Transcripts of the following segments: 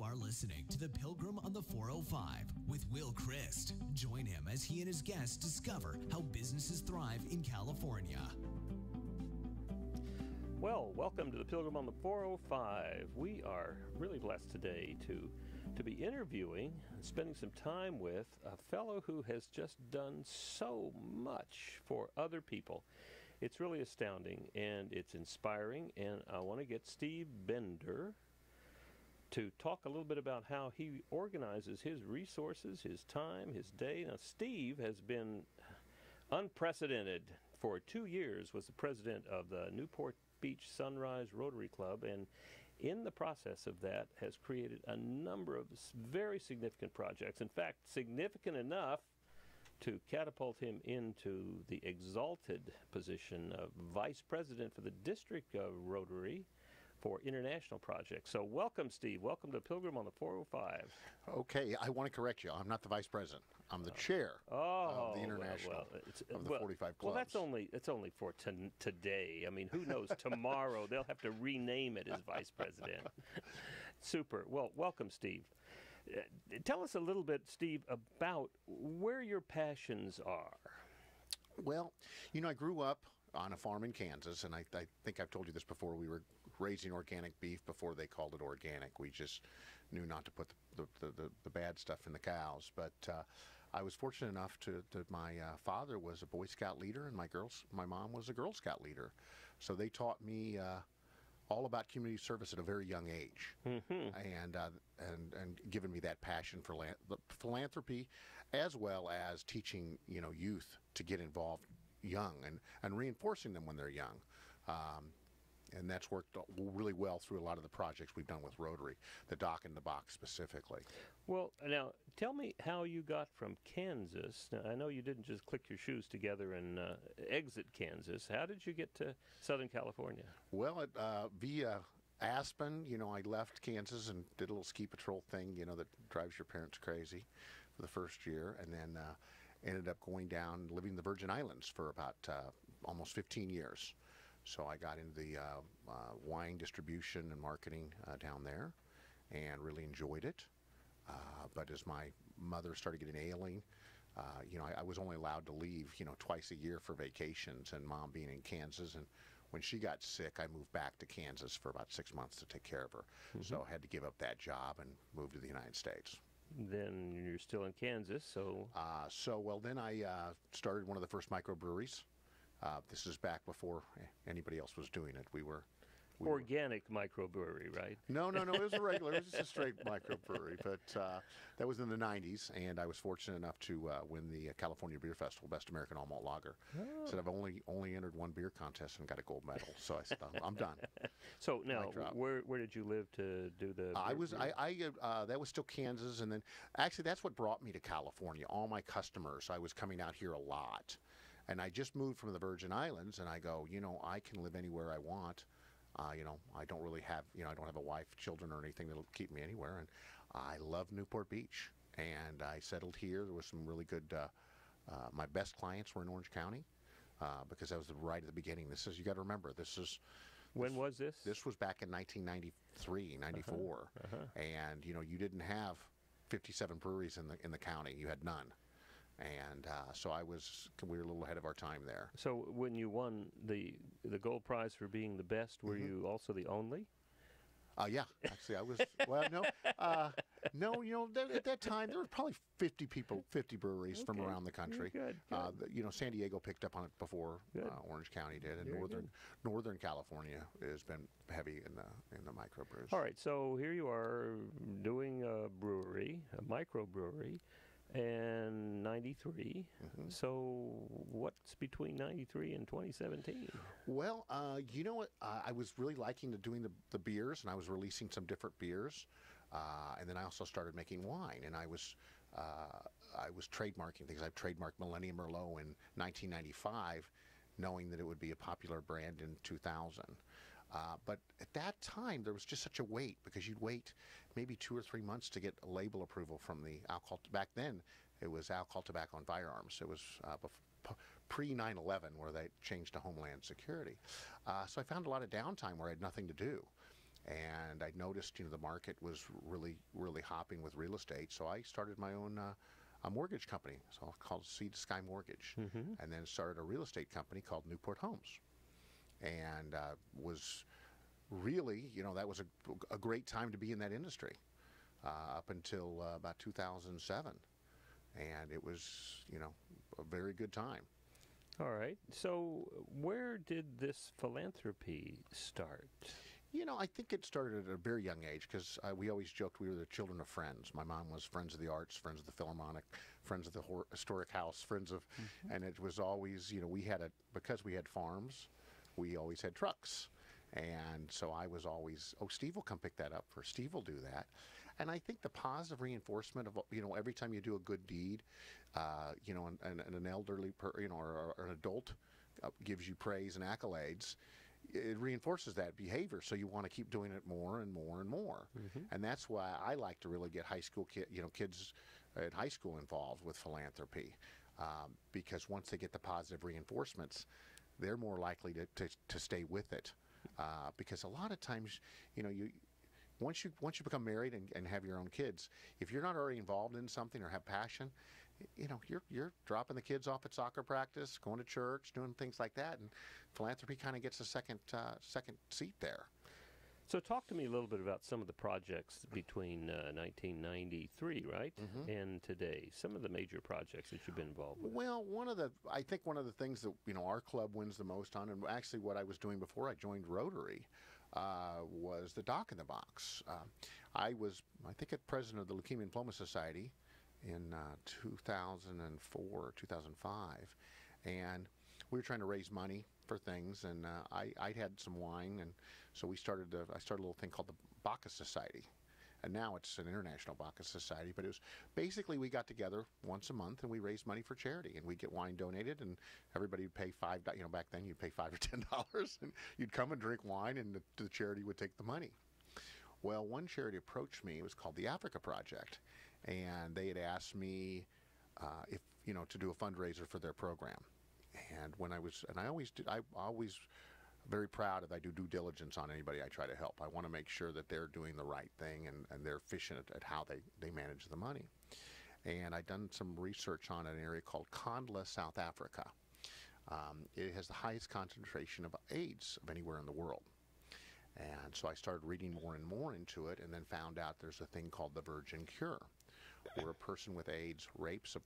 You are listening to the Pllgrim on the 405 with Will Christ. Join him as he and his guests discover how businesses thrive in California. Well, welcome to the Pllgrim on the 405. We are really blessed today to be interviewing and spending some time with a fellow who has just done so much for other people. It's really astounding and it's inspiring, and I want to get Steve Bender to talk a little bit about how he organizes his resources, his time, his day. Now, Steve has been unprecedented. For 2 years was the president of the Newport Beach Sunrise Rotary Club, and in the process of that has created a number of very significant projects. In fact, significant enough to catapult him into the exalted position of vice president for the district of Rotary for international projects. So welcome, Steve. Welcome to Pllgrim on the 405. Okay, I want to correct you. I'm not the vice president. I'm the chair of the international of the 45 clubs. Well, that's only for today. I mean, who knows? Tomorrow they'll have to rename it as vice president. Super. Well, welcome, Steve. Tell us a little bit, Steve, about where your passions are. Well, you know, I grew up on a farm in Kansas, and I think I've told you this before. We were raising organic beef before they called it organic. We just knew not to put the bad stuff in the cows. But I was fortunate enough to my father was a Boy Scout leader, and my mom was a Girl Scout leader. So they taught me all about community service at a very young age, and given me that passion for philanthropy, as well as teaching youth to get involved young and reinforcing them when they're young. And that's worked really well through a lot of the projects we've done with Rotary, the Dock in the Box specifically. Well, now, tell me how you got from Kansas. Now, I know you didn't just click your shoes together and exit Kansas. How did you get to Southern California? Well, via Aspen, I left Kansas and did a little ski patrol thing, that drives your parents crazy for the first year, and then ended up going down, living in the Virgin Islands for about almost 15 years. So I got into the wine distribution and marketing down there and really enjoyed it. But as my mother started getting ailing, I was only allowed to leave, twice a year for vacations, and Mom being in Kansas. And when she got sick, I moved back to Kansas for about 6 months to take care of her. So I had to give up that job and move to the United States. Then you're still in Kansas, so... Then I started one of the first microbreweries. This is back before anybody else was doing it. We were organic microbrewery, right? No, it was a regular. It was just a straight microbrewery. But that was in the 90s, and I was fortunate enough to win the California Beer Festival Best American All Malt Lager. Oh. Said I've only entered one beer contest and got a gold medal. So I said I'm done. So now, where did you live to do the? That was still Kansas, and then actually that's what brought me to California. All my customers, I was coming out here a lot, and I just moved from the Virgin Islands, and I go, I can live anywhere I want. I don't really have, I don't have a wife, children, or anything that'll keep me anywhere. And I love Newport Beach. And I settled here. There was some really good, my best clients were in Orange County because that was right at the beginning. You got to remember, when was this? This was back in 1993, 94. And, you didn't have 57 breweries in the county. You had none. And so we were a little ahead of our time there. So when you won the gold prize for being the best, were you also the only? Yeah, actually I was. Well, no, at that time there were probably 50 breweries from around the country. Good. San Diego picked up on it before Orange County did, and Northern California has been heavy in the microbrews. All right, so here you are doing a microbrewery. And 93. So what's between 93 and 2017? Well, you know what? I was really liking doing the beers, and I was releasing some different beers. And then I also started making wine, and I was trademarking things. I trademarked Millennium Merlot in 1995, knowing that it would be a popular brand in 2000. But at that time, there was just such a wait, because you'd wait maybe 2 or 3 months to get a label approval from the alcohol. Back then, it was alcohol, tobacco, and firearms. It was pre 9/11 where they changed to Homeland Security. So I found a lot of downtime where I had nothing to do. And I noticed, the market was really hopping with real estate. So I started my own a mortgage company. So called Sea to Sky Mortgage, and then started a real estate company called Newport Homes, and was really, that was a great time to be in that industry up until about 2007, and it was, a very good time. All right. So where did this philanthropy start? I think it started at a very young age because we always joked we were the children of friends. My mom was Friends of the Arts, Friends of the Philharmonic, Friends of the Historic House, Friends of, and it was always, because we had farms, we always had trucks. And so I was always, Steve will come pick that up, or Steve will do that. And I think the positive reinforcement of, every time you do a good deed, and an elderly, or an adult gives you praise and accolades, it reinforces that behavior, so you want to keep doing it more and more and more. And that's why I like to really get high school kids at high school involved with philanthropy, because once they get the positive reinforcements, they're more likely to stay with it. Because a lot of times, once you become married and have your own kids, if you're not already involved in something or have passion, you're dropping the kids off at soccer practice, going to church, doing things like that, and philanthropy kind of gets a second seat there. So talk to me a little bit about some of the projects between 1993, right, and today. Some of the major projects that you've been involved with. Well, I think one of the things that our club wins the most on, and actually what I was doing before I joined Rotary, was the Dock in the Box. I think, at president of the Leukemia and Lymphoma Society in 2004, 2005, and we were trying to raise money for things, and I had some wine, and so I started a little thing called the Bacchus Society, and now it's an international Bacchus Society. But it was basically, we got together once a month and we raised money for charity, and we'd get wine donated, and everybody would pay $5. Back then you'd pay $5 or $10, and you'd come and drink wine, and the charity would take the money. Well, one charity approached me. It was called the Africa Project, and they had asked me if to do a fundraiser for their program. And I always very proud if I do due diligence on anybody I try to help. I want to make sure that they're doing the right thing and they're efficient at how they manage the money. And I'd done some research on an area called Kandla, South Africa. It has the highest concentration of AIDS of anywhere in the world. And so I started reading more and more into it, and then found out there's a thing called the virgin cure, where a person with AIDS rapes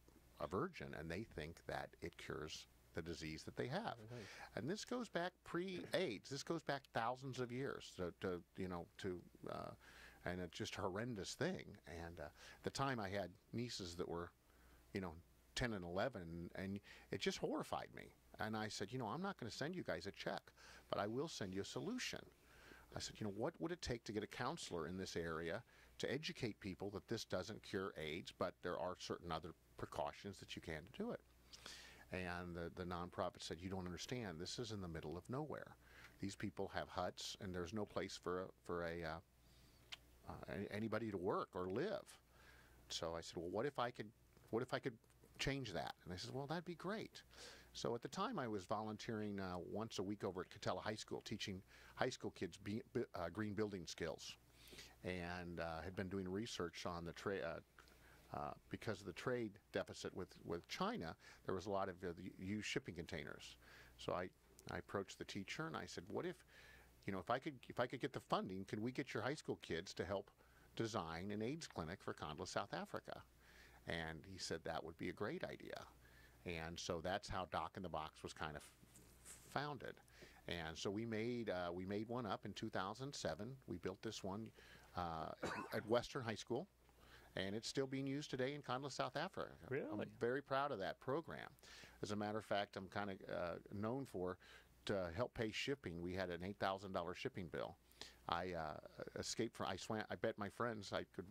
a virgin, and they think that it cures the disease that they have. And this goes back pre-AIDS. This goes back thousands of years and it's just a horrendous thing. And at the time I had nieces that were, 10 and 11, and it just horrified me. And I said, I'm not going to send you guys a check, but I will send you a solution. I said, what would it take to get a counselor in this area to educate people that this doesn't cure AIDS, but there are certain other precautions that you can to do it? And the nonprofit said, you don't understand. This is in the middle of nowhere. These people have huts, and there's no place for anybody to work or live. So I said, well, what if I could change that? And they said, well, that'd be great. So at the time, I was volunteering once a week over at Catella High School, teaching high school kids green building skills, and had been doing research on the because of the trade deficit with China. There was a lot of used shipping containers. So I approached the teacher and I said, what if I could get the funding, could we get your high school kids to help design an AIDS clinic for Kandla, South Africa? And he said that would be a great idea. And so that's how Dock in the Box was kind of founded. And so we made one up in 2007. We built this one at Western High School, and it's still being used today in Kandla, South Africa. Really? I'm very proud of that program. As a matter of fact, I'm kind of known to help pay shipping. We had an $8,000 shipping bill. I escaped from. I bet my friends I could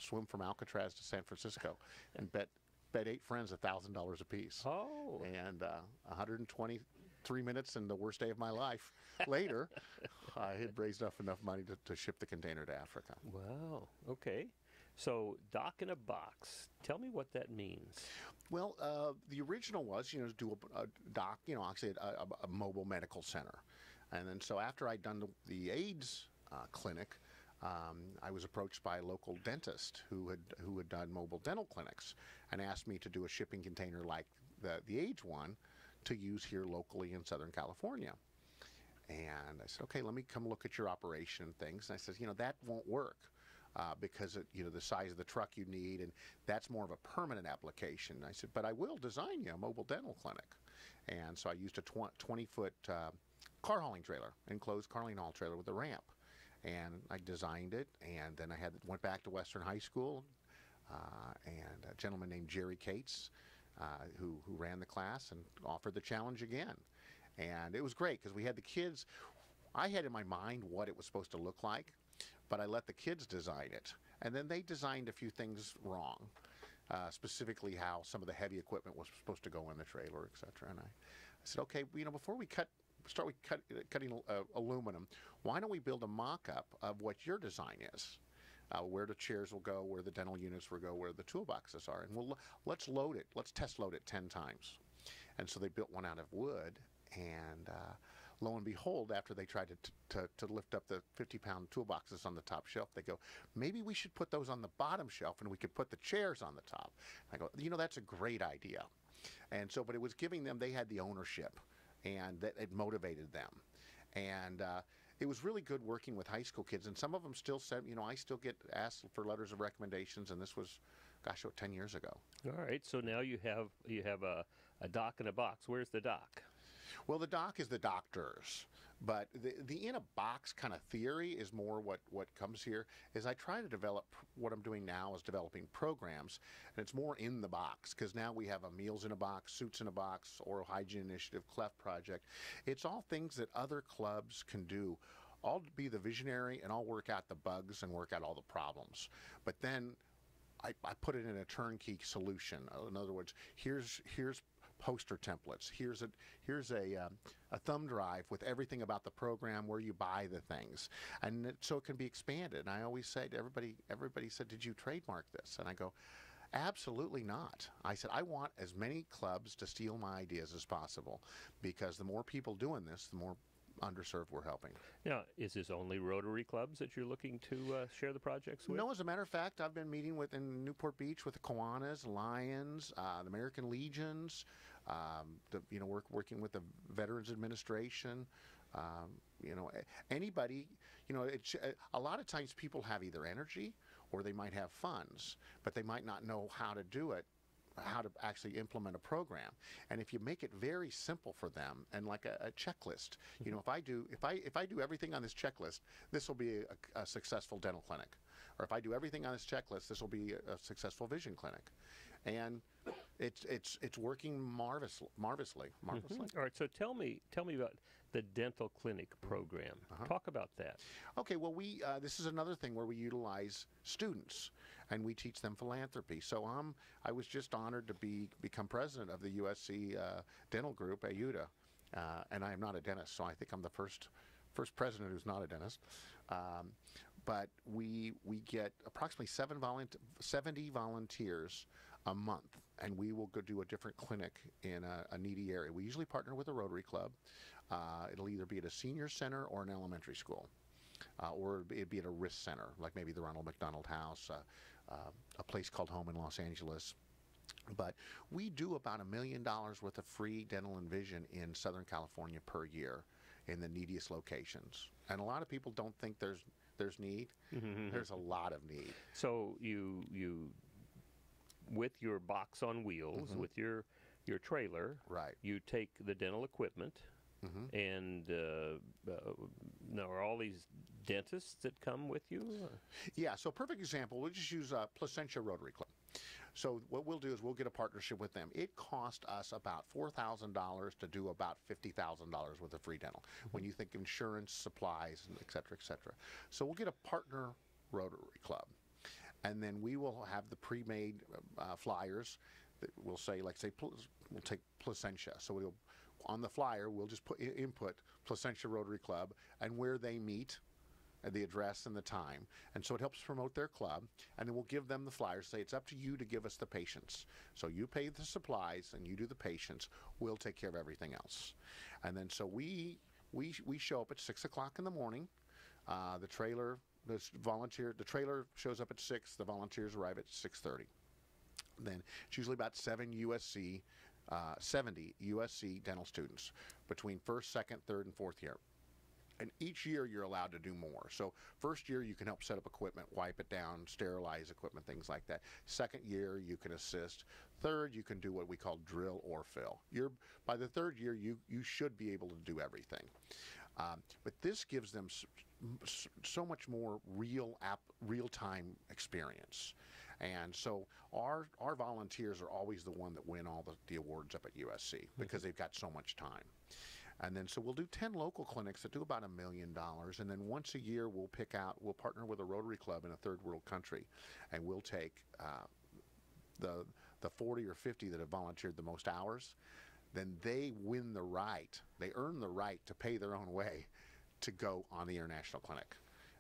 swim from Alcatraz to San Francisco, and bet 8 friends $1,000 apiece. Oh. And 123 minutes and the worst day of my life later, I had raised enough money to ship the container to Africa. Wow. Okay. So, Dock in a Box. Tell me what that means. Well, the original was, do a dock, actually a mobile medical center. And then so after I'd done the AIDS clinic, I was approached by a local dentist who had done mobile dental clinics and asked me to do a shipping container like the Age one to use here locally in Southern California. And I said, okay, let me come look at your operation and things. And I said, that won't work because the size of the truck you need, and that's more of a permanent application. And I said, but I will design you a mobile dental clinic. And so I used a 20-foot car hauling trailer, enclosed car hauling trailer with a ramp. And I designed it, and then I went back to Western High School, and a gentleman named Jerry Cates, who ran the class and offered the challenge again. And it was great because we had the kids. I had in my mind what it was supposed to look like, but I let the kids design it. And then they designed a few things wrong, specifically how some of the heavy equipment was supposed to go in the trailer, et cetera. And I said, okay, before we start with cutting aluminum, why don't we build a mock-up of what your design is? Where the chairs will go, where the dental units will go, where the toolboxes are. And let's load it. Let's test load it 10 times. And so they built one out of wood. And lo and behold, after they tried to lift up the 50-pound toolboxes on the top shelf, they go, maybe we should put those on the bottom shelf and we could put the chairs on the top. I go, that's a great idea. And so, but it was giving them, they had the ownership, and that it motivated them. And it was really good working with high school kids. And some of them still said, I still get asked for letters of recommendations, and this was, gosh, 10 years ago. All right, so now you have a dock in a box. Where's the dock? Well, the dock is the doctors, but the in-a-box kind of theory is more what comes here. Is I try to develop, what I'm doing now is developing programs, and it's more in the box, because now we have a Meals in a Box, Suits in a Box, Oral Hygiene Initiative, Cleft Project. It's all things that other clubs can do. I'll be the visionary, and I'll work out the bugs and work out all the problems. But then I put it in a turnkey solution. In other words, here's poster templates. Here's a thumb drive with everything about the program, where you buy the things, and so it can be expanded. And I always say to everybody said, did you trademark this? And I go, absolutely not. I said, I want as many clubs to steal my ideas as possible, because the more people doing this, the more underserved we're helping. Now, is this only Rotary clubs that you're looking to share the projects with? No, as a matter of fact, I've been meeting in Newport Beach with the Kiwanis, Lions, the American Legions, working with the Veterans Administration. Anybody. A lot of times people have either energy or they might have funds, but they might not know how to do it, how to actually implement a program. And if you make it very simple for them, and like a checklist, if I do everything on this checklist, this will be a successful dental clinic. Or if I do everything on this checklist, this will be a successful vision clinic. And it's working marvelously. Mm-hmm. All right, so tell me about the dental clinic program. Talk about that. Okay, well, this is another thing where we utilize students, and we teach them philanthropy. So I was just honored to become president of the USC Dental Group, AUDA, and I am not a dentist, so I think I'm the first president who's not a dentist. But we get approximately 70 volunteers a month, and we will go do a different clinic in a needy area. We usually partner with a Rotary Club. It'll either be at a senior center or an elementary school, or it'd be at a risk center, like maybe the Ronald McDonald House, a place called Home in Los Angeles. But we do about $1 million worth of free dental and vision in Southern California per year in the neediest locations. And a lot of people don't think there's need. Mm-hmm. There's a lot of need. So you with your box on wheels, mm-hmm. with your trailer, right? You take the dental equipment, mm-hmm. and now are all these dentists that come with you? Yeah. So perfect example. We'll just use Placentia Rotary Club. So what we'll do is we'll get a partnership with them. It cost us about $4,000 to do about $50,000 worth of free dental. Mm-hmm. When you think insurance, supplies, et cetera, et cetera. So we'll get a partner Rotary Club. And then we will have the pre-made flyers that we'll say, we'll take Placentia. So on the flyer, we'll just input Placentia Rotary Club and where they meet, the address and the time. And so it helps promote their club. And then we'll give them the flyers, say it's up to you to give us the patients. So you pay the supplies and you do the patients. We'll take care of everything else. And then so we show up at 6 o'clock in the morning. The trailer, the trailer shows up at 6. The volunteers arrive at 6:30. Then it's usually about 70 USC dental students between first, second, third, and fourth year. And each year you're allowed to do more. So first year you can help set up equipment, wipe it down, sterilize equipment, things like that. Second year you can assist. Third, you can do what we call drill or fill. By the third year you should be able to do everything. But this gives them so much more real-time experience. And so our volunteers are always the one that win all the awards up at USC because they've got so much time. And then so we'll do 10 local clinics that do about $1 million, and then once a year we'll partner with a Rotary Club in a third world country, and we'll take the 40 or 50 that have volunteered the most hours. Then they earn the right to pay their own way to go on the international clinic.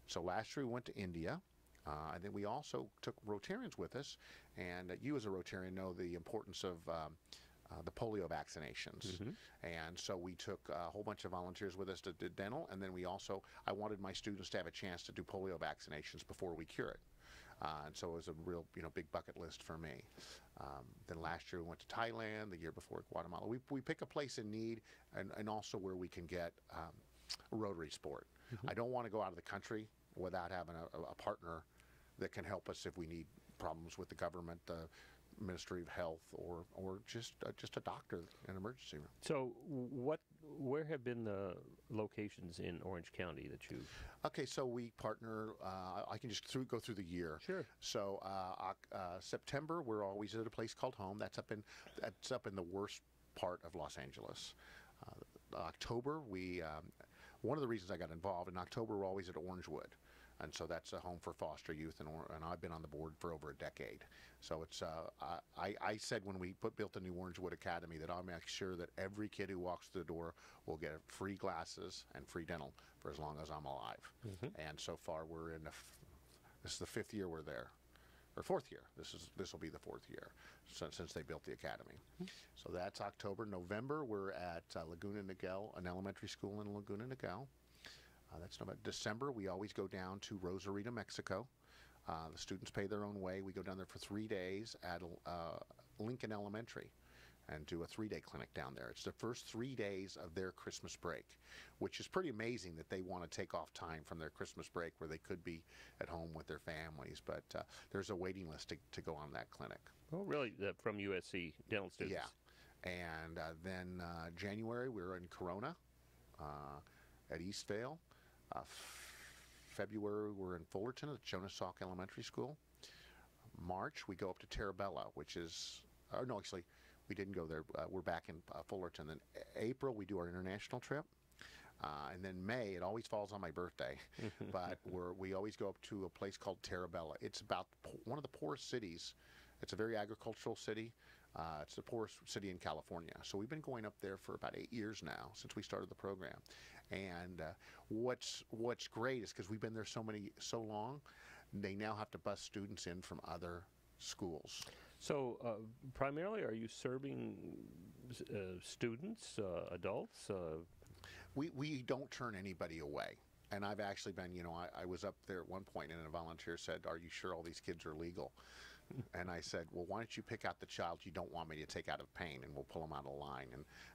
So last year we went to India, and then we also took Rotarians with us, and you as a Rotarian know the importance of the polio vaccinations. And so we took a whole bunch of volunteers with us to do dental, and then I wanted my students to have a chance to do polio vaccinations before we cure it. And so it was a real, big bucket list for me. Then last year we went to Thailand, the year before Guatemala. We pick a place in need and also where we can get Rotary sport. I don't want to go out of the country without having a partner that can help us if we need problems with the government, the Ministry of Health, or just a doctor in an emergency room. So where have been the locations in Orange County that you... Okay, so we partner, I can just go through the year. Sure. So September, we're always at a place called Home. That's up in the worst part of Los Angeles. October, one of the reasons I got involved, in October we're always at Orangewood. And so that's a home for foster youth, and I've been on the board for over a decade. So it's I said when we built the new Orangewood Academy that I'll make sure that every kid who walks through the door will get free glasses and free dental for as long as I'm alive. And so far this is the 5th year we're there, or 4th year. This will be the 4th year since they built the academy. So that's October. November we're at Laguna Niguel, an elementary school in Laguna Niguel. That's November. December, we always go down to Rosarito, Mexico. The students pay their own way. We go down there for 3 days at Lincoln Elementary and do a 3-day clinic down there. It's the first 3 days of their Christmas break, which is pretty amazing that they want to take off time from their Christmas break where they could be at home with their families. But there's a waiting list to go on that clinic. Oh, really? From USC dental students? Yeah. And then January, we're in Corona at Eastvale. February, we're in Fullerton at Jonas Salk Elementary School. March, we go up to Terabella, which is, no, actually, we didn't go there. We're back in Fullerton. Then April, we do our international trip. And then May, it always falls on my birthday, but we always go up to a place called Terabella. It's about one of the poorest cities. It's a very agricultural city. It's the poorest city in California. So we've been going up there for about 8 years now since we started the program. And what's great is because we've been there so long, they now have to bus students in from other schools. So primarily, are you serving students, adults? We don't turn anybody away. And I've actually been, I was up there at one point and a volunteer said, "Are you sure all these kids are legal?" And I said, "Well, why don't you pick out the child you don't want me to take out of pain, and we'll pull them out of the line."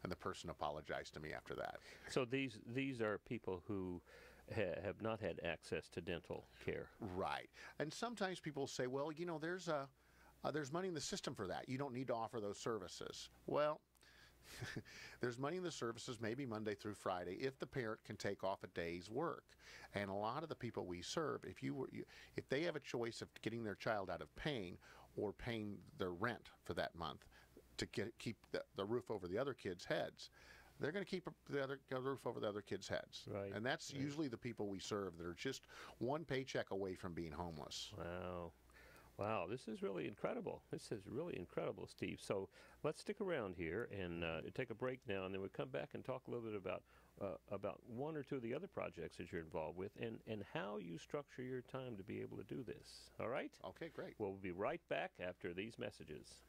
And the person apologized to me after that. So these are people who have not had access to dental care. Right. And sometimes people say, "Well, there's money in the system for that. You don't need to offer those services." Well, there's money in the services maybe Monday through Friday if the parent can take off a day's work. And a lot of the people we serve, if they have a choice of getting their child out of pain or paying their rent for that month to keep the roof over the other kids' heads, they're going to keep the roof over the other kids' heads. Right. And that's usually the people we serve that are just one paycheck away from being homeless. Wow. Wow, this is really incredible. This is really incredible, Steve. So let's stick around here and take a break now, and then we'll come back and talk a little bit about one or two of the other projects that you're involved with and how you structure your time to be able to do this. All right? Okay, great. We'll be right back after these messages.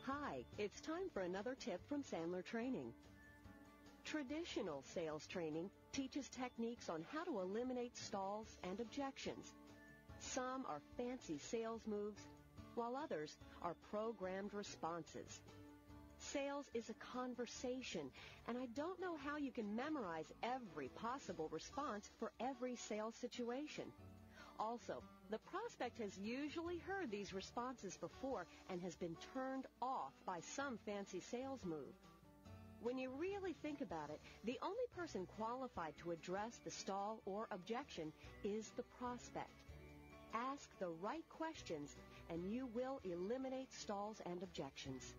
Hi, It's time for another tip from Sandler Training. Traditional sales training teaches techniques on how to eliminate stalls and objections. Some are fancy sales moves, while others are programmed responses. Sales is a conversation, and I don't know how you can memorize every possible response for every sales situation. Also, the prospect has usually heard these responses before and has been turned off by some fancy sales move. When you really think about it, the only person qualified to address the stall or objection is the prospect. Ask the right questions, and you will eliminate stalls and objections.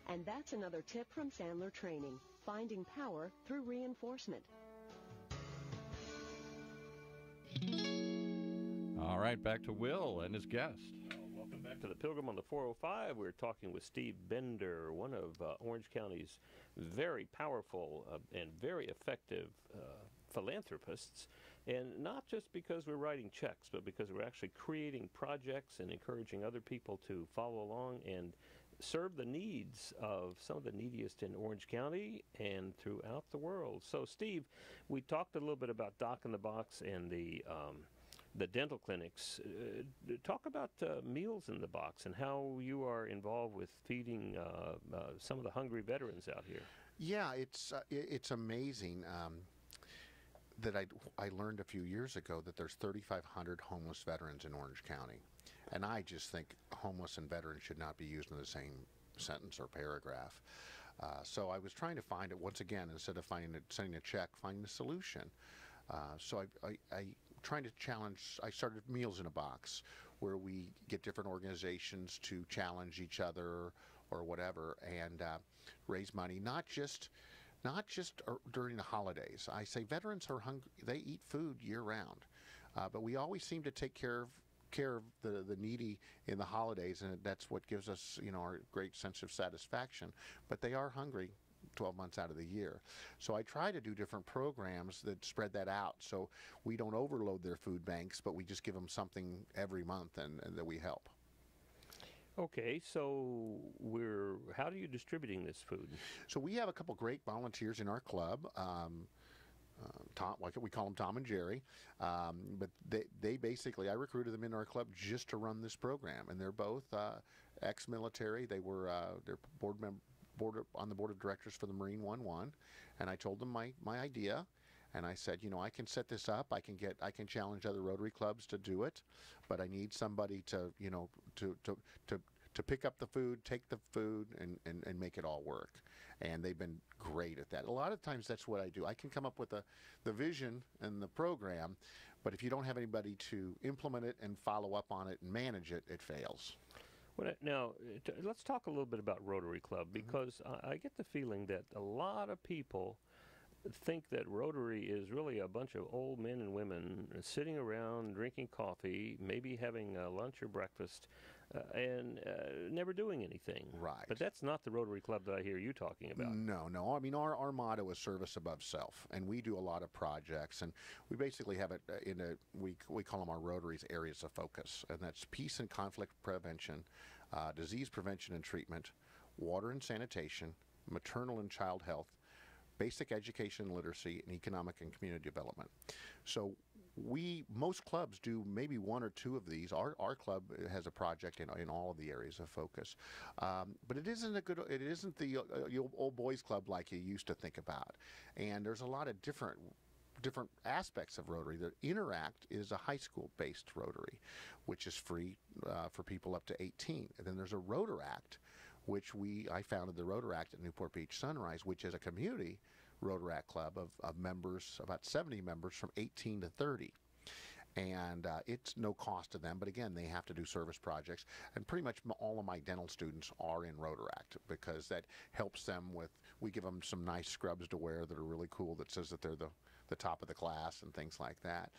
And that's another tip from Sandler Training, finding power through reinforcement. All right, back to Will and his guest. Welcome back to the Pllgrim on the 405. We're talking with Steve Bender, one of Orange County's very powerful and very effective philanthropists. And not just because we're writing checks, but because we're actually creating projects and encouraging other people to follow along and serve the needs of some of the neediest in Orange County and throughout the world. So, Steve, we talked a little bit about Doc in the Box and the dental clinics. Talk about Meals in the Box and how you are involved with feeding some of the hungry veterans out here. Yeah, it's amazing that I learned a few years ago that there's 3,500 homeless veterans in Orange County. And I just think homeless and veterans should not be used in the same sentence or paragraph. So I was trying to find it, once again, instead of sending a check, finding a solution. So I trying to challenge, I started Meals in a Box, where we get different organizations to challenge each other or whatever and raise money, not just during the holidays. I say veterans are hungry, they eat food year-round, but we always seem to take care of the needy in the holidays, and that's what gives us, our great sense of satisfaction. But they are hungry 12 months out of the year. So I try to do different programs that spread that out so we don't overload their food banks, but we just give them something every month and that we help. Okay, so how are you distributing this food? So we have a couple great volunteers in our club. Tom, we call them Tom and Jerry, but they basically, I recruited them into our club just to run this program, and they're both ex-military. They were they're on the board of directors for the Marine 1-1, and I told them my idea, and I said, I can set this up. I can challenge other Rotary clubs to do it, but I need somebody to to pick up the food, take the food, and make it all work. And they've been great at that. A lot of times that's what I do. I can come up with the vision and the program, but if you don't have anybody to implement it and follow up on it and manage it, it fails. Well, now, let's talk a little bit about Rotary Club, because I get the feeling that a lot of people think that Rotary is really a bunch of old men and women sitting around drinking coffee, maybe having lunch or breakfast, and never doing anything. Right. But that's not the Rotary Club that I hear you talking about. No. I mean, our motto is service above self, and we do a lot of projects, and we basically have it we call them our Rotary's areas of focus, and that's peace and conflict prevention, disease prevention and treatment, water and sanitation, maternal and child health, basic education and literacy, and economic and community development. So most clubs do maybe one or two of these. Our club has a project in all of the areas of focus, but it isn't the old boys club like you used to think about. And there's a lot of different aspects of Rotary. The Interact is a high school-based Rotary, which is free for people up to 18. And then there's a Rotaract, which I founded the Rotaract at Newport Beach Sunrise, which is a community Rotaract club of members, about 70 members from 18 to 30. And it's no cost to them, but again, they have to do service projects. And pretty much all of my dental students are in Rotaract because that helps them we give them some nice scrubs to wear that are really cool that says that they're the top of the class and things like that.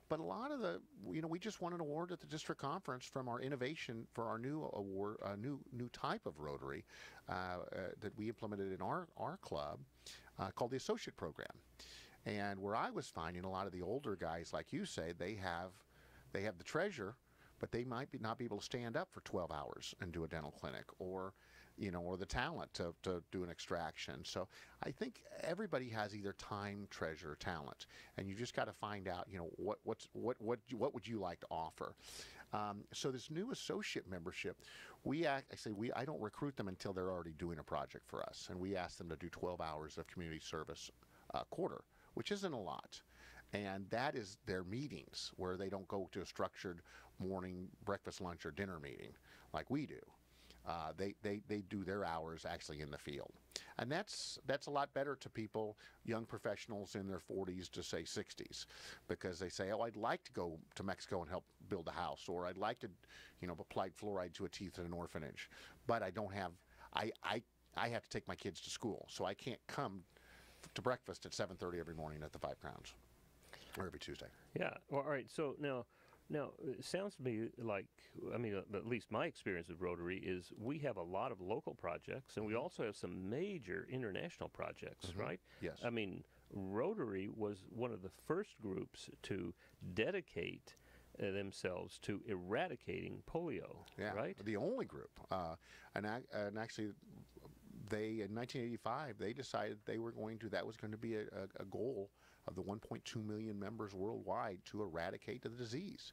But a lot of we just won an award at the district conference from our innovation for our new award, new type of Rotary that we implemented in our club called the Associate Program. And where I was finding a lot of the older guys, like you say, they have the treasure, but they might not be able to stand up for 12 hours and do a dental clinic, or or the talent to do an extraction. So I think everybody has either time, treasure, or talent, and you just got to find out, what would you like to offer. So this new associate membership, I don't recruit them until they're already doing a project for us, and we ask them to do 12 hours of community service a quarter, which isn't a lot. And that is their meetings, where they don't go to a structured morning breakfast, lunch, or dinner meeting like we do. They do their hours actually in the field, and that's a lot better to people, young professionals in their 40s to say 60s, because they say, oh, I'd like to go to Mexico and help build a house, or I'd like to, apply fluoride to a teeth in an orphanage, but I don't have, I have to take my kids to school, so I can't come to breakfast at 7:30 every morning at the Five Crowns, or every Tuesday. Yeah. Well, all right. So now, it sounds to me like, at least my experience with Rotary is we have a lot of local projects, and we also have some major international projects, right? Yes. Rotary was one of the first groups to dedicate themselves to eradicating polio, right? The only group. And actually, in 1985, they decided that was going to be a goal of the 1.2 million members worldwide to eradicate the disease.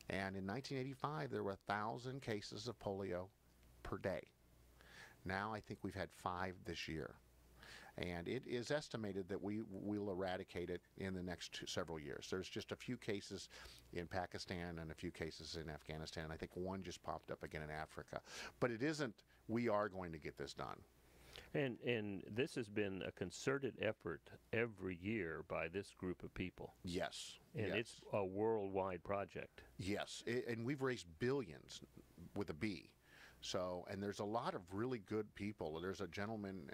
And in 1985, there were 1,000 cases of polio per day. Now I think we've had 5 this year. And it is estimated that we will eradicate it in the next several years. There's just a few cases in Pakistan and a few cases in Afghanistan. I think one just popped up again in Africa. But it isn't, we are going to get this done. And this has been a concerted effort every year by this group of people. Yes. And it's a worldwide project. Yes. And we've raised billions with a B. So, and there's a lot of really good people. There's a gentleman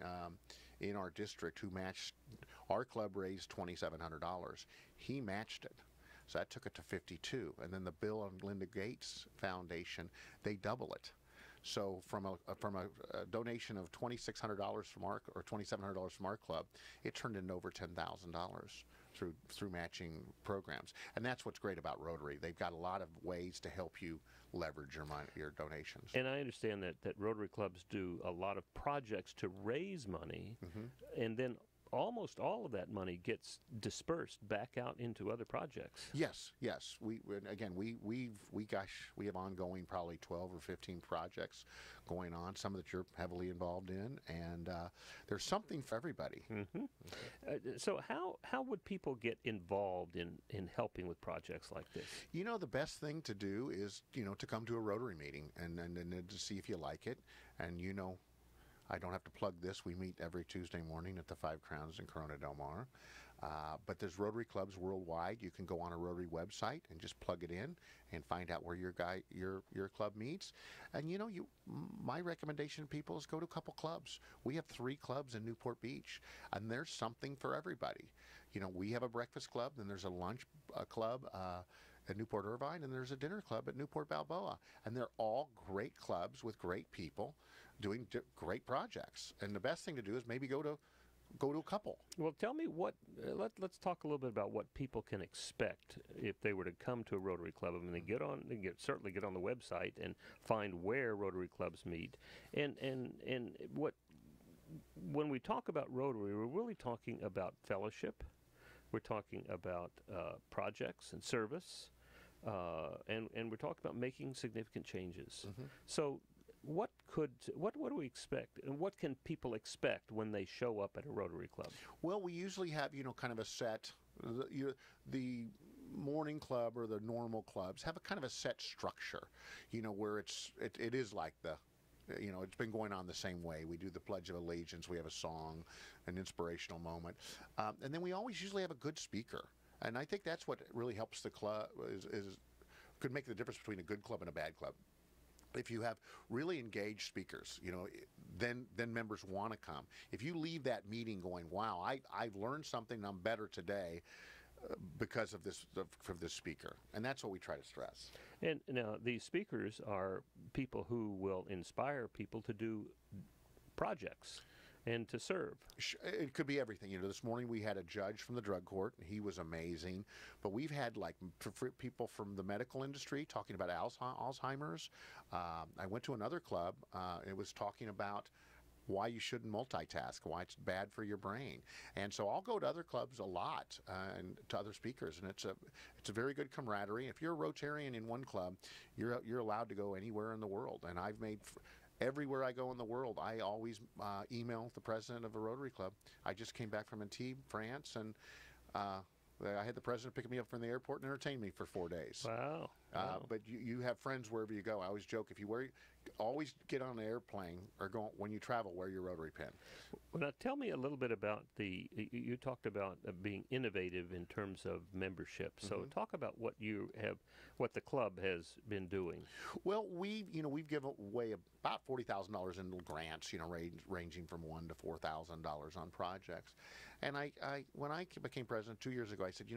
in our district who matched, our club raised $2,700. He matched it. So that took it to 52. And then the Bill and Linda Gates Foundation, they double it. So from a donation of $2,600 from or $2,700 from our club, it turned into over $10,000 through matching programs. And that's what's great about Rotary. They've got a lot of ways to help you leverage your donations. And I understand that Rotary clubs do a lot of projects to raise money, and then almost all of that money gets dispersed back out into other projects. Yes. We have ongoing probably 12 or 15 projects going on, some that you're heavily involved in, and there's something for everybody. So how would people get involved in helping with projects like this? The best thing to do is, to come to a Rotary meeting and to see if you like it, and I don't have to plug this. We meet every Tuesday morning at the Five Crowns in Corona Del Mar. But there's Rotary clubs worldwide. You can go on a Rotary website and just plug it in and find out where your club meets. And my recommendation to people is go to a couple clubs. We have 3 clubs in Newport Beach, and there's something for everybody. We have a breakfast club, then there's a lunch club at Newport Irvine, and there's a dinner club at Newport Balboa. And they're all great clubs with great people doing great projects. And the best thing to do is maybe go to a couple. Well, tell me let's talk a little bit about what people can expect if they were to come to a Rotary Club. They certainly get on the website and find where Rotary clubs meet. And when we talk about Rotary, we're really talking about fellowship. We're talking about projects and service, and we're talking about making significant changes. So what do we expect, and what can people expect when they show up at a Rotary Club? Well, we usually have kind of a set. The morning club or the normal clubs have a kind of a set structure, where it is like it's been going on the same way. We do the Pledge of Allegiance. We have a song, an inspirational moment, and then we always usually have a good speaker. And I think that's what really helps the club could make the difference between a good club and a bad club. If you have really engaged speakers, then members want to come. If you leave that meeting going, wow, I've learned something, I'm better today because of this speaker. And that's what we try to stress. And now these speakers are people who will inspire people to do projects. and to serve. It could be everything. You know, this morning we had a judge from the drug court, and he was amazing. But we've had like people from the medical industry talking about Alzheimer's. I went to another club. It was talking about why you shouldn't multitask, why it's bad for your brain. And so I'll go to other clubs a lot and to other speakers, and it's a very good camaraderie. If you're a Rotarian in one club, you're allowed to go anywhere in the world. And I've made everywhere I go in the world, I always email the president of a Rotary Club. I just came back from Antibes, France, and I had the president pick me up from the airport and entertain me for 4 days. Wow. Wow. But you have friends wherever you go. I always joke, if you always get on an airplane or when you travel, wear your Rotary pin. Well, now tell me a little bit about you talked about being innovative in terms of membership. So talk about what the club has been doing. Well, we've given away about $40,000 in little grants, ranging from $1,000 to $4,000 on projects. And when I became president 2 years ago, I said,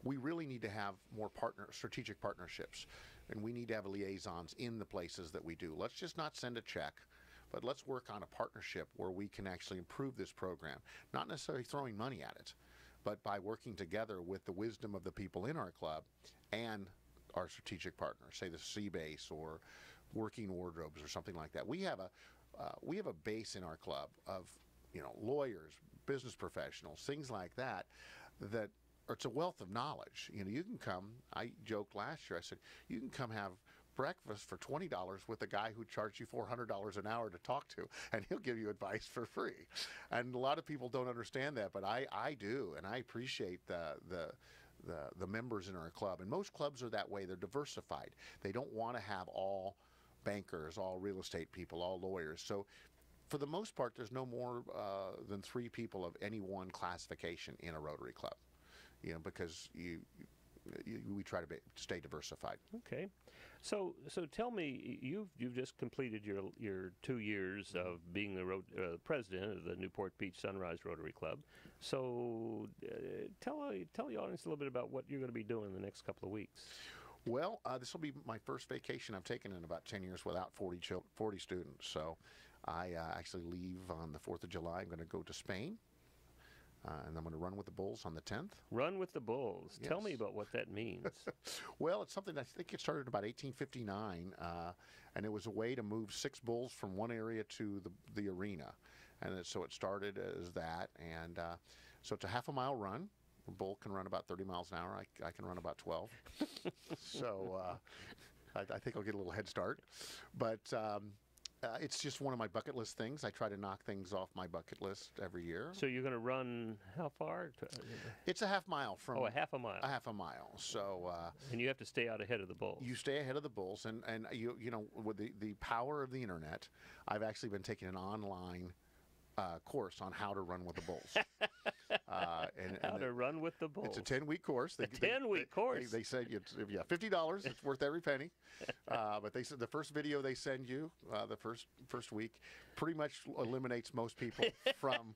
we really need to have more strategic partnerships, and we need to have liaisons in the places that we do. Let's just not send a check, but let's work on a partnership where we can actually improve this program, not necessarily throwing money at it, but by working together with the wisdom of the people in our club and our strategic partners, say the Sea Base or Working Wardrobes or something like that. We have a base in our club of lawyers, business professionals, things like that it's a wealth of knowledge. You can come, I joked last year, I said, you can come have breakfast for $20 with a guy who charged you $400 an hour to talk to, and he'll give you advice for free. And a lot of people don't understand that, but I do, and I appreciate the members in our club. And most clubs are that way. They're diversified. They don't want to have all bankers, all real estate people, all lawyers. So for the most part, there's no more than 3 people of any one classification in a Rotary Club, because we try to stay diversified. Okay, so tell me, you've just completed your 2 years of being the president of the Newport Beach Sunrise Rotary Club. So tell the audience a little bit about what you're going to be doing in the next couple of weeks. Well, this will be my first vacation I've taken in about 10 years without 40 students. So I actually leave on the 4th of July. I'm going to go to Spain. And I'm going to run with the Bulls on the 10th. Run with the Bulls. Yes. Tell me about what that means. Well, it's something I think it started about 1859, and it was a way to move 6 bulls from one area to the arena. And so it started as that. And so it's a half-a-mile run. A bull can run about 30 miles an hour. I can run about 12. So I think I'll get a little head start. But it's just one of my bucket list things. I try to knock things off my bucket list every year. So you're going to run how far? It's a half mile from. Oh, a half a mile. A half a mile. So. And you have to stay out ahead of the bulls. You stay ahead of the bulls, and with the power of the internet, I've actually been taking an online course on how to run with the bulls. How to run with the bulls. It's a 10-week course. A 10-week course. They said, $50. It's worth every penny. But they said the first video they send you, the first week, pretty much eliminates most people from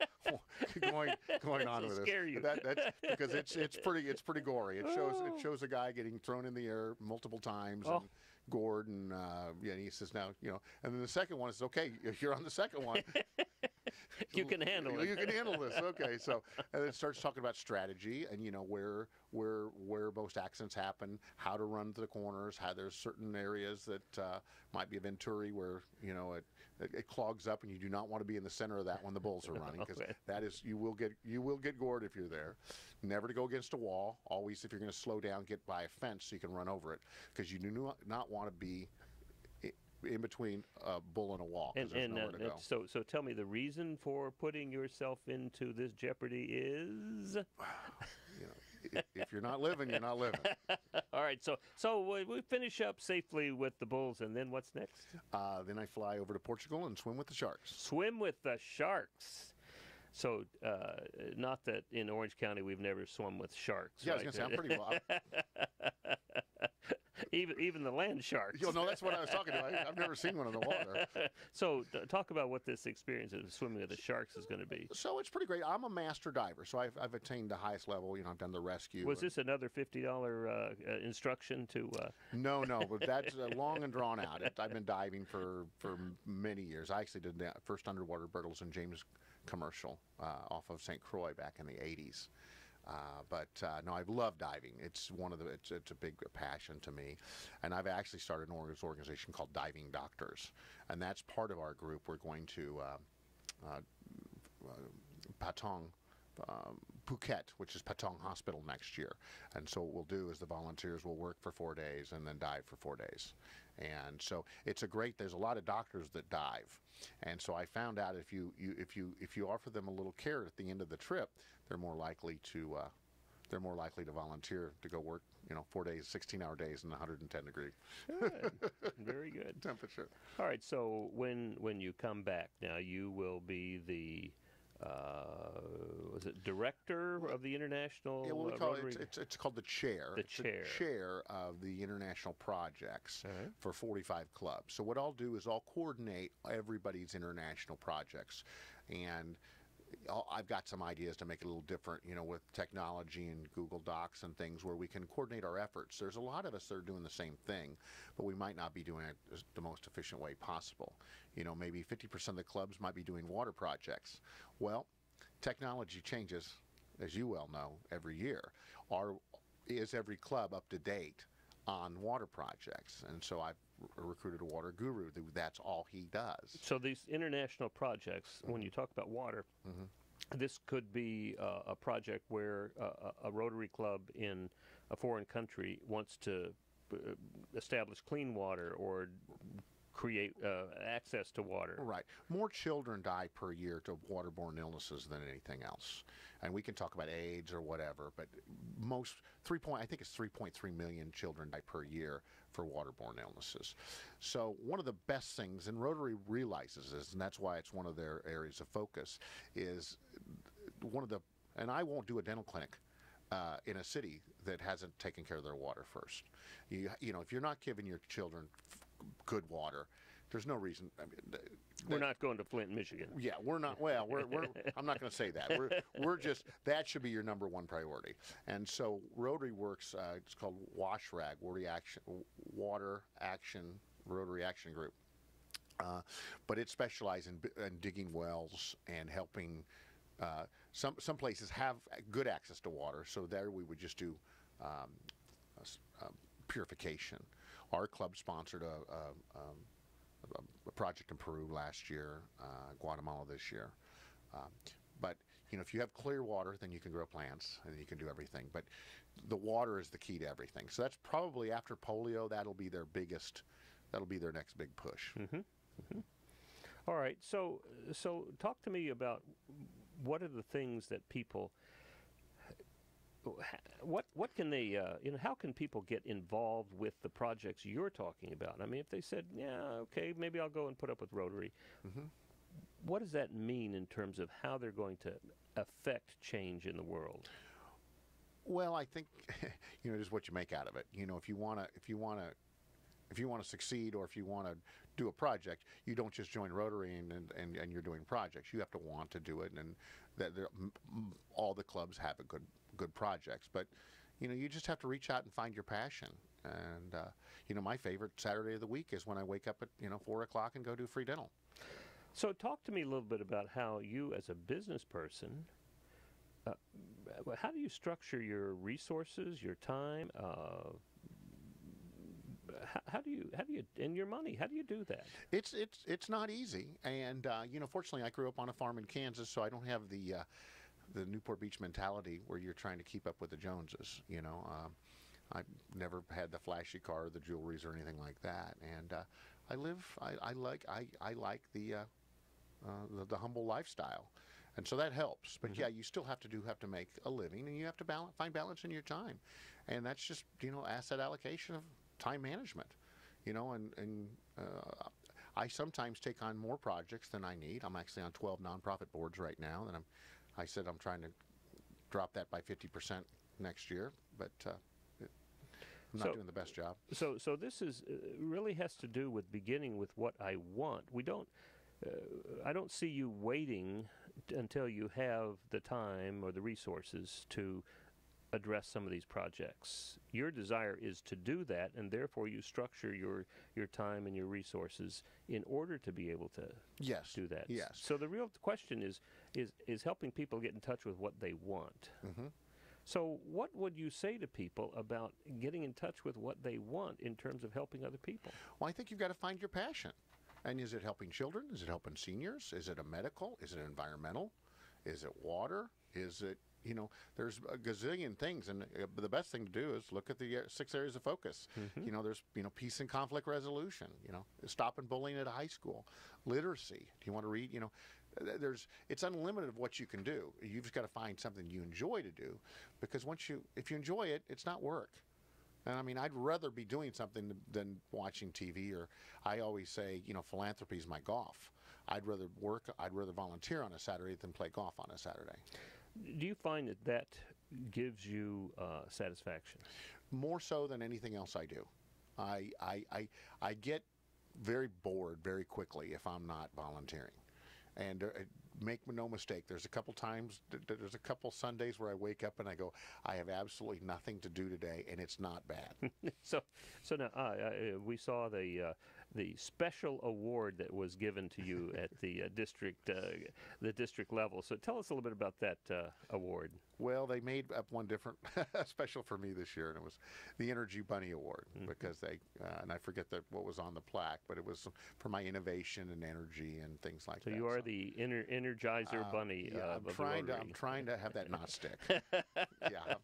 going on with it. Scare you. That's because it's pretty gory. It shows a guy getting thrown in the air multiple times and gored, and he says now and then the second one is okay. If you're on the second one. You can handle it. You can handle this. Okay, so and then it starts talking about strategy and where most accidents happen, how to run to the corners, how there's certain areas that might be a venturi where it clogs up and you do not want to be in the center of that when the bulls are running, because that is you will get gored if you're there. Never to go against a wall. Always, if you're going to slow down, get by a fence so you can run over it, because you do not want to be in between a bull and a wall. And so tell me, the reason for putting yourself into this jeopardy is? If you're not living, you're not living. All right, so we finish up safely with the bulls, and then what's next? Then I fly over to Portugal and swim with the sharks. Swim with the sharks. So, not that in Orange County we've never swum with sharks. Yeah, right? I was going to say, I'm pretty well. even the land sharks. You know, that's what I was talking about. I've never seen one in the water. So talk about what this experience of swimming with the sharks is going to be. So it's pretty great. I'm a master diver, so I've attained the highest level. You know, I've done the rescue. Was this another $50 instruction to? No, but that's long and drawn out. I've been diving for many years. I actually did the first underwater Bertels and James commercial off of St. Croix back in the 80s. No, I've loved diving. It's a big passion to me, and I've actually started an organization called Diving Doctors, and that's part of our group. We're going to Patong, Phuket, which is Patong Hospital next year, and so what we'll do is the volunteers will work for 4 days and then dive for 4 days, and so there's a lot of doctors that dive, and so I found out if you offer them a little carrot at the end of the trip, they're more likely to volunteer to go work, 4 days, 16-hour days in 110 degree. Good. Very good temperature. All right, so when you come back now, you will be the was it director of the International? Yeah, well, we call Rotary? It's called the chair. The chair. The chair of the international projects for 45 clubs. So what I'll do is I'll coordinate everybody's international projects, and I've got some ideas to make it a little different, with technology and Google Docs and things where we can coordinate our efforts. There's a lot of us that are doing the same thing, but we might not be doing it the most efficient way possible. Maybe 50% of the clubs might be doing water projects. Well, technology changes, as you well know, every year. Is every club up to date on water projects? And so I've recruited a water guru. That's all he does. So these international projects, when you talk about water, this could be a project where a Rotary club in a foreign country wants to establish clean water or create access to water. Right. More children die per year to waterborne illnesses than anything else. And we can talk about AIDS or whatever, but I think it's 3.3 million children die per year for waterborne illnesses. So one of the best things, and Rotary realizes this, and that's why it's one of their areas of focus, is and I won't do a dental clinic in a city that hasn't taken care of their water first. If you're not giving your children good water, there's no reason. We're not going to Flint, Michigan. Yeah, we're not. Well, I'm not going to say that. We're just, that should be your number one priority. And so Rotary works. It's called WASHRAG, Water Action Rotary Action Group. But it specializes in digging wells and helping. Some places have good access to water, so there we would just do purification. Our club sponsored a project in Peru last year, Guatemala this year. But if you have clear water, then you can grow plants and you can do everything. But the water is the key to everything. So that's probably after polio. That'll be their next big push. All right. So talk to me about what are the things that people. What can they, how can people get involved with the projects you're talking about? I mean, if they said, yeah, okay, maybe I'll go and put up with Rotary. What does that mean in terms of how they're going to affect change in the world? Well, I think, just what you make out of it. If you want to succeed, or if you want to do a project, you don't just join Rotary and you're doing projects. You have to want to do it, and all the clubs have a good projects, but you just have to reach out and find your passion. And my favorite Saturday of the week is when I wake up at 4 o'clock and go do free dental. So talk to me a little bit about how you, as a business person, how do you structure your resources, your time? How do you and your money? How do you do that? It's not easy, and fortunately I grew up on a farm in Kansas, so I don't have the Newport Beach mentality where you're trying to keep up with the Joneses. I've never had the flashy car, or the jewelries, or anything like that, and I like the humble lifestyle, and so that helps. But yeah, you still have to make a living, and you have to find balance in your time, and that's just asset allocation of time management. I sometimes take on more projects than I need. I'm actually on 12 nonprofit boards right now, and I said I'm trying to drop that by 50% next year. But I'm not doing the best job. So this is really has to do with beginning with what I want. We don't. I don't see you waiting until you have the time or the resources to address some of these projects. Your desire is to do that, and therefore you structure your time and your resources in order to be able to do that. Yes. So the real question is helping people get in touch with what they want. Mm-hmm. So what would you say to people about getting in touch with what they want in terms of helping other people? Well, I think you've got to find your passion. And is it helping children? Is it helping seniors? Is it a medical? Is it environmental? Is it water? Is it, there's a gazillion things. And the best thing to do is look at the 6 areas of focus. Mm-hmm. There's, peace and conflict resolution, stopping bullying at a high school, literacy. Do you want to read, it's unlimited of what you can do. You've just got to find something you enjoy to do, because if you enjoy it, it's not work. And I mean, I'd rather be doing something than watching TV, or I always say, philanthropy is my golf. I'd rather volunteer on a Saturday than play golf on a Saturday. Do you find that gives you satisfaction? More so than anything else I do. I get very bored very quickly if I'm not volunteering. And make no mistake, there's a couple Sundays where I wake up and I go, I have absolutely nothing to do today, and it's not bad. So now we saw the special award that was given to you at the district level. So tell us a little bit about that award. Well, they made up one different special for me this year, and it was the Energy Bunny Award, because and I forget what was on the plaque, but it was for my innovation and energy and things like that. So you are the Energizer Bunny. Yeah, I'm trying to have that not stick. Yeah,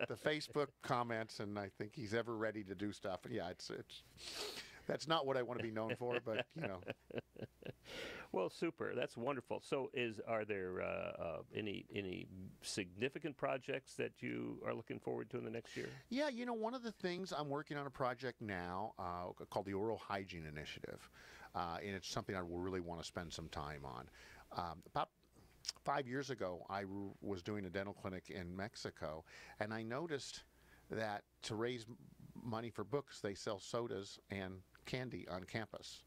the Facebook comments, and I think he's ever ready to do stuff. And yeah, it's that's not what I want to be known for, but Well, super. That's wonderful. So, are there any significant projects that you are looking forward to in the next year? Yeah, one of the things, I'm working on a project now called the Oral Hygiene Initiative, and it's something I really want to spend some time on. About 5 years ago, I was doing a dental clinic in Mexico, and I noticed that to raise money for books, they sell sodas and candy on campus,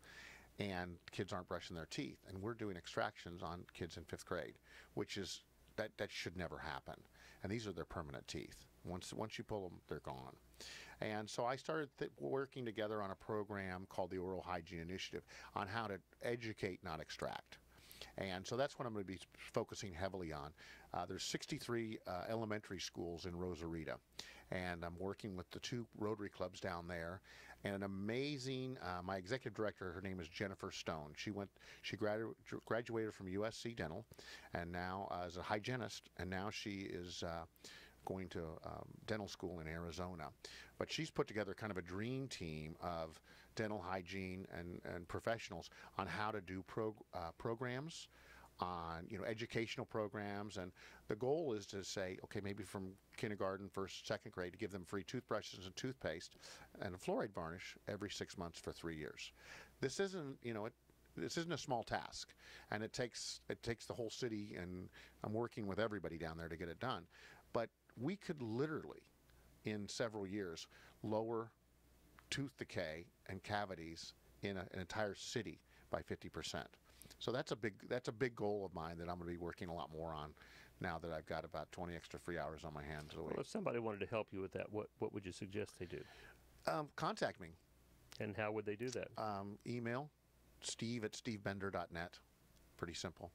and kids aren't brushing their teeth, and we're doing extractions on kids in 5th grade, which is that should never happen. And these are their permanent teeth. Once you pull them, they're gone. And so I started working together on a program called the Oral Hygiene Initiative on how to educate, not extract. And so that's what I'm going to be focusing heavily on. There's 63 elementary schools in Rosarita, and I'm working with the 2 Rotary clubs down there. And an amazing, my executive director, her name is Jennifer Stone. She graduated from USC Dental, and now as a hygienist, and now she is going to dental school in Arizona. But she's put together kind of a dream team of dental hygiene and professionals on how to do programs, on educational programs, and the goal is to say, okay, maybe from kindergarten, 1st, 2nd grade, to give them free toothbrushes and toothpaste and a fluoride varnish every 6 months for 3 years. This isn't this isn't a small task, and it takes the whole city, and I'm working with everybody down there to get it done. But we could literally, in several years, lower tooth decay and cavities in an entire city by 50%. So that's a big goal of mine that I'm going to be working a lot more on now that I've got about 20 extra free hours on my hands a week. Well, if somebody wanted to help you with that, what would you suggest they do? Contact me. And how would they do that? Email steve@stevebender.net. Pretty simple.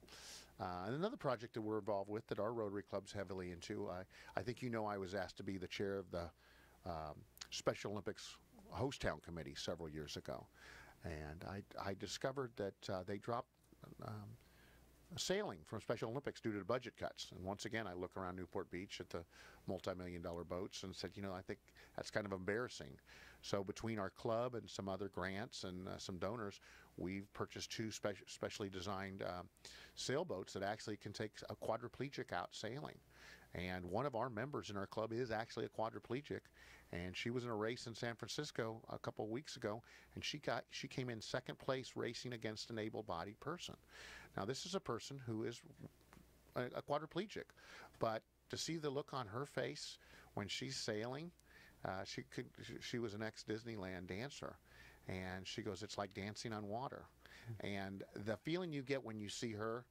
And another project that we're involved with that our Rotary Club's heavily into, I think I was asked to be the chair of the Special Olympics Host Town Committee several years ago. And I discovered that they dropped sailing from Special Olympics due to budget cuts. And once again, I look around Newport Beach at the multi-million-dollar boats and said, I think that's kind of embarrassing. So between our club and some other grants and some donors, we've purchased 2 specially designed sailboats that actually can take a quadriplegic out sailing. And one of our members in our club is actually a quadriplegic, and she was in a race in San Francisco a couple of weeks ago, and she came in 2nd place racing against an able-bodied person. Now, this is a person who is a quadriplegic, but to see the look on her face when she's sailing, She was an ex-Disneyland dancer, and she goes, it's like dancing on water. And the feeling you get when you see her,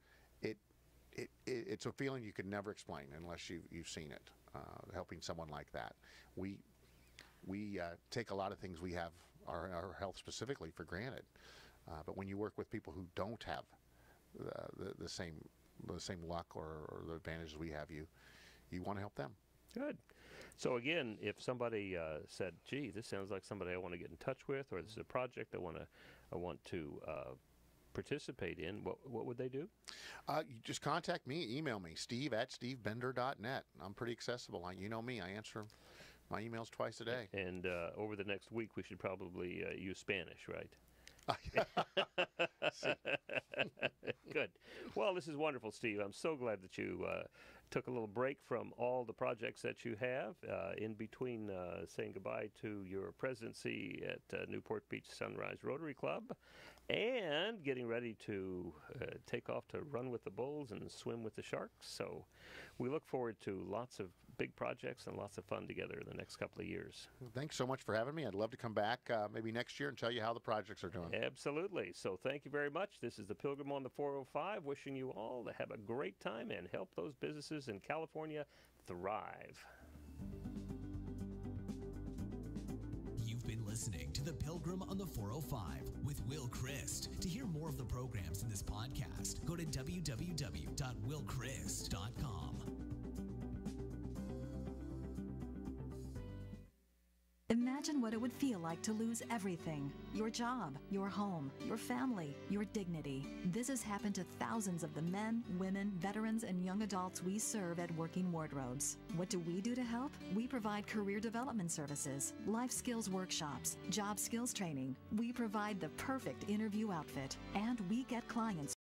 it's a feeling you could never explain unless you've seen it. Helping someone like that, we take a lot of things we have our health specifically for granted, but when you work with people who don't have the same luck or the advantages we have, you want to help them. Good. So again, if somebody said, "Gee, this sounds like somebody I want to get in touch with," or "This is a project I want to participate in," what would they do? You just contact me, email me, steve@stevebender.net. I'm pretty accessible. You know me, I answer my emails twice a day. And over the next week, we should probably use Spanish, right? Good. Well, this is wonderful, Steve. I'm so glad that you took a little break from all the projects that you have in between saying goodbye to your presidency at Newport Beach Sunrise Rotary Club and getting ready to take off to run with the bulls and swim with the sharks. So we look forward to lots of big projects and lots of fun together in the next couple of years. Thanks so much for having me. I'd love to come back maybe next year and tell you how the projects are doing. Absolutely. So thank you very much. This is the Pllgrim on the 405, wishing you all to have a great time and help those businesses in California thrive. You've been listening to the Pllgrim on the 405 with Will Christ. To hear more of the programs in this podcast, go to www.willchrist.com. Imagine what it would feel like to lose everything. Your job, your home, your family, your dignity. This has happened to thousands of the men, women, veterans, and young adults we serve at Working Wardrobes. What do we do to help? We provide career development services, life skills workshops, job skills training. We provide the perfect interview outfit, and we get clients